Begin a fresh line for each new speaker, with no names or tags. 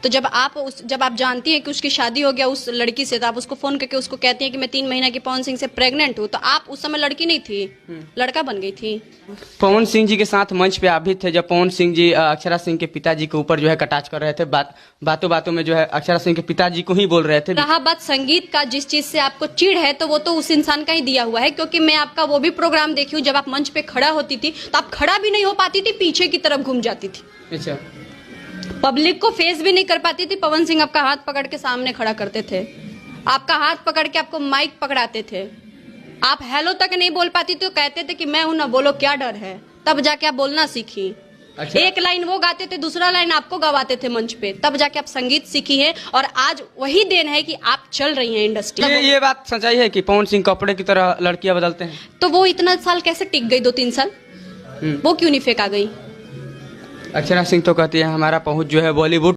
तो जब आप जानती हैं कि उसकी शादी हो गया उस लड़की से, तो आप उसको फोन करके उसको कहती हैं कि मैं 3 महीना की पवन सिंह से प्रेग्नेंट हूँ, तो आप उस समय लड़की नहीं थी, लड़का बन गई थी।
पवन सिंह जी के साथ मंच पे आप भी थे जब पवन सिंह जी अक्षरा सिंह के पिताजी के ऊपर जो है कटाक्ष कर रहे थे, बातों बातों में जो है अक्षरा सिंह के पिताजी को ही बोल रहे थे।
रहा बात संगीत का, जिस चीज से आपको चिढ़ है तो वो तो उस इंसान का ही दिया हुआ है, क्योंकि मैं आपका वो भी प्रोग्राम देखी हूँ, जब आप मंच पे खड़ा होती थी तो आप खड़ा भी नहीं हो पाती थी, पीछे की तरफ घूम जाती थी।
अच्छा,
पब्लिक को फेस भी नहीं कर पाती थी। पवन सिंह आपका हाथ पकड़ के सामने खड़ा करते थे, आपका हाथ पकड़ के आपको माइक पकड़ाते थे, आप हेलो तक नहीं बोल पाती तो कहते थे कि मैं हूं ना, बोलो क्या डर है। तब जाके आप बोलना सीखी।
अच्छा।
एक लाइन वो गाते थे, दूसरा लाइन आपको गवाते थे मंच पे, तब जाके आप संगीत सीखी है, और आज वही देन है कि आप चल रही हैं इंडस्ट्री।
ये बात सच्चाई है कि पवन सिंह कपड़े की तरह लड़कियां बदलते हैं?
तो वो इतना साल कैसे टिक गई, 2-3 साल, वो क्यों नहीं फेंका गई?
अक्षरा सिंह तो कहती है हमारा पहुंच जो है बॉलीवुड